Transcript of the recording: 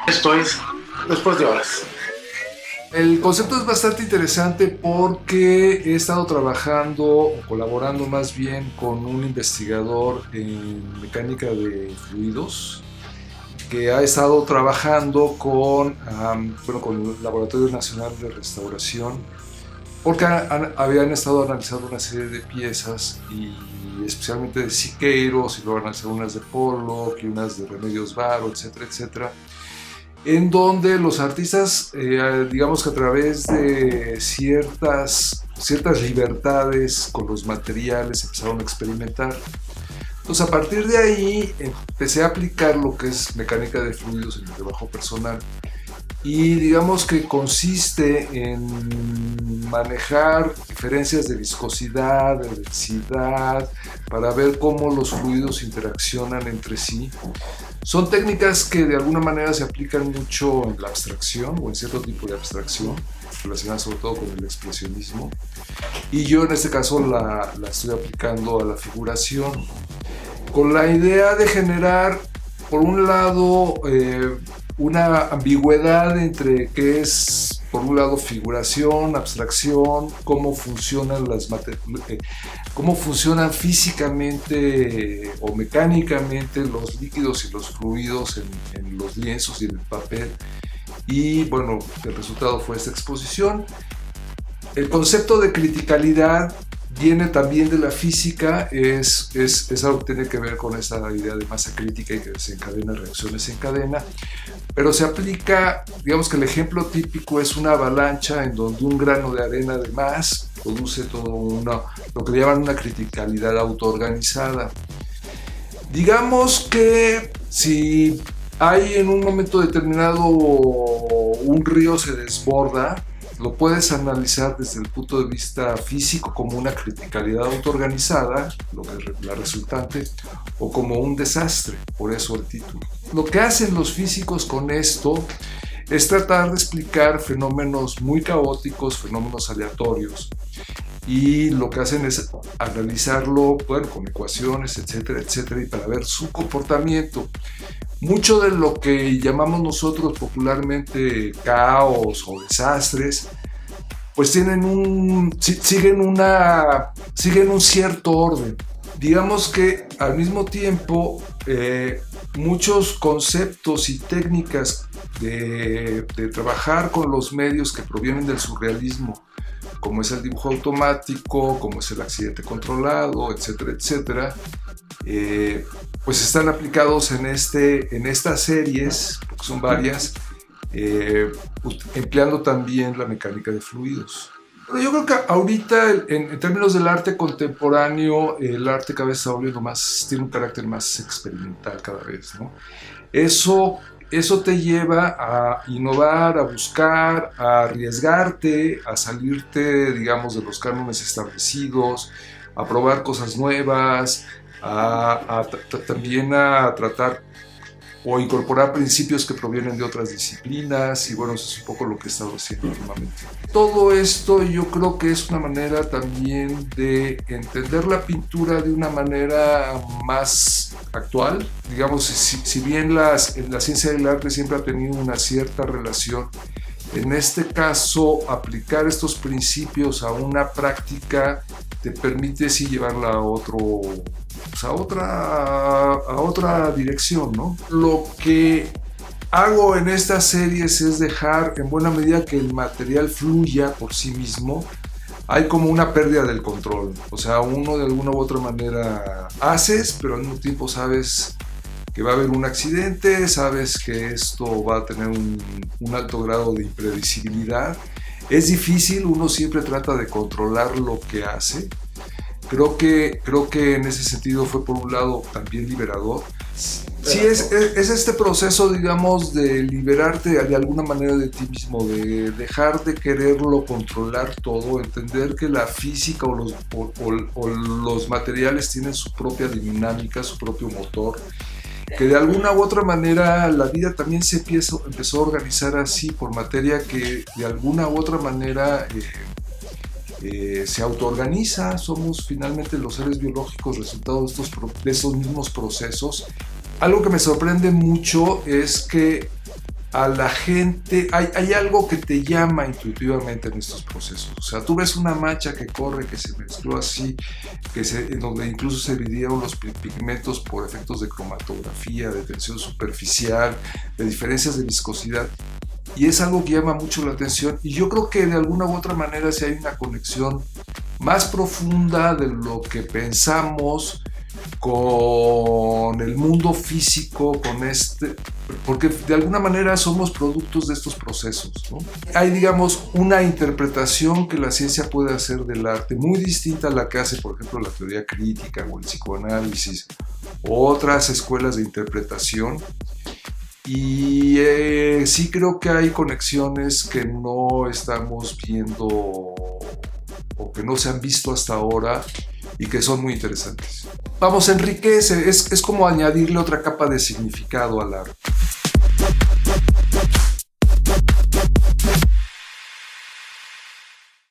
Esto es Después de Horas. El concepto es bastante interesante porque he estado trabajando o colaborando más bien con un investigador en mecánica de fluidos que ha estado trabajando con el Laboratorio Nacional de Restauración porque habían estado analizando una serie de piezas y especialmente de Siqueiros y luego analizaron unas de Pollock y unas de Remedios Varo, etcétera, etcétera, en donde los artistas, digamos que a través de ciertas libertades con los materiales empezaron a experimentar. Entonces a partir de ahí empecé a aplicar lo que es mecánica de fluidos en mi trabajo personal y digamos que consiste en manejar diferencias de viscosidad, de densidad, para ver cómo los fluidos interaccionan entre sí. Son técnicas que de alguna manera se aplican mucho en la abstracción o en cierto tipo de abstracción, relacionadas sobre todo con el expresionismo. Y yo en este caso la estoy aplicando a la figuración, con la idea de generar, por un lado, una ambigüedad entre qué es, por un lado, figuración, abstracción, cómo funcionan cómo funcionan físicamente o mecánicamente los líquidos y los fluidos en los lienzos y en el papel. Y bueno, el resultado fue esta exposición. El concepto de criticalidad viene también de la física, es algo que tiene que ver con esa idea de masa crítica y que desencadena reacciones en cadena, pero se aplica, digamos que el ejemplo típico es una avalancha en donde un grano de arena de más produce lo que le llaman una criticalidad autoorganizada. Digamos que si hay en un momento determinado un río se desborda, lo puedes analizar desde el punto de vista físico como una criticalidad autoorganizada, lo que es la resultante, o como un desastre, por eso el título. Lo que hacen los físicos con esto es tratar de explicar fenómenos muy caóticos, fenómenos aleatorios, y lo que hacen es analizarlo, bueno, con ecuaciones, etcétera, etcétera, y para ver su comportamiento. Mucho de lo que llamamos nosotros popularmente caos o desastres, pues siguen un cierto orden. Digamos que al mismo tiempo muchos conceptos y técnicas de trabajar con los medios que provienen del surrealismo, como es el dibujo automático, como es el accidente controlado, etcétera, etcétera, pues están aplicados en estas series, porque son varias, empleando también la mecánica de fluidos. Pero yo creo que ahorita, en términos del arte contemporáneo, el arte cada vez está volviendo tiene un carácter más experimental cada vez, ¿no? Eso te lleva a innovar, a buscar, a arriesgarte, a salirte, digamos, de los cánones establecidos, a probar cosas nuevas, también a tratar o incorporar principios que provienen de otras disciplinas, y bueno, eso es un poco lo que he estado haciendo últimamente. Todo esto yo creo que es una manera también de entender la pintura de una manera más actual. Digamos, si bien la ciencia del arte siempre ha tenido una cierta relación, en este caso aplicar estos principios a una práctica te permite sí llevarla a otra dirección, ¿no? Lo que hago en estas series es dejar en buena medida que el material fluya por sí mismo. Hay como una pérdida del control, o sea, uno de alguna u otra manera haces, pero al mismo tiempo sabes que va a haber un accidente, sabes que esto va a tener un alto grado de imprevisibilidad. Es difícil, uno siempre trata de controlar lo que hace. Creo que en ese sentido fue por un lado también liberador. Sí, es este proceso, digamos, de liberarte de alguna manera de ti mismo, de dejar de quererlo controlar todo, entender que la física o los materiales tienen su propia dinámica, su propio motor, que de alguna u otra manera la vida también empezó a organizar así por materia que de alguna u otra manera se autoorganiza. Somos finalmente los seres biológicos resultado de estos mismos procesos. Algo que me sorprende mucho es que a la gente, hay algo que te llama intuitivamente en estos procesos. O sea, tú ves una mancha que corre, que se mezcló así, en donde incluso se dividieron los pigmentos por efectos de cromatografía, de tensión superficial, de diferencias de viscosidad. Y es algo que llama mucho la atención, y yo creo que de alguna u otra manera sí hay una conexión más profunda de lo que pensamos con el mundo físico, porque de alguna manera somos productos de estos procesos, ¿no? Hay, digamos, una interpretación que la ciencia puede hacer del arte muy distinta a la que hace, por ejemplo, la teoría crítica o el psicoanálisis o otras escuelas de interpretación. Y sí creo que hay conexiones que no estamos viendo o que no se han visto hasta ahora y que son muy interesantes. Vamos, enriquece, es como añadirle otra capa de significado al arte.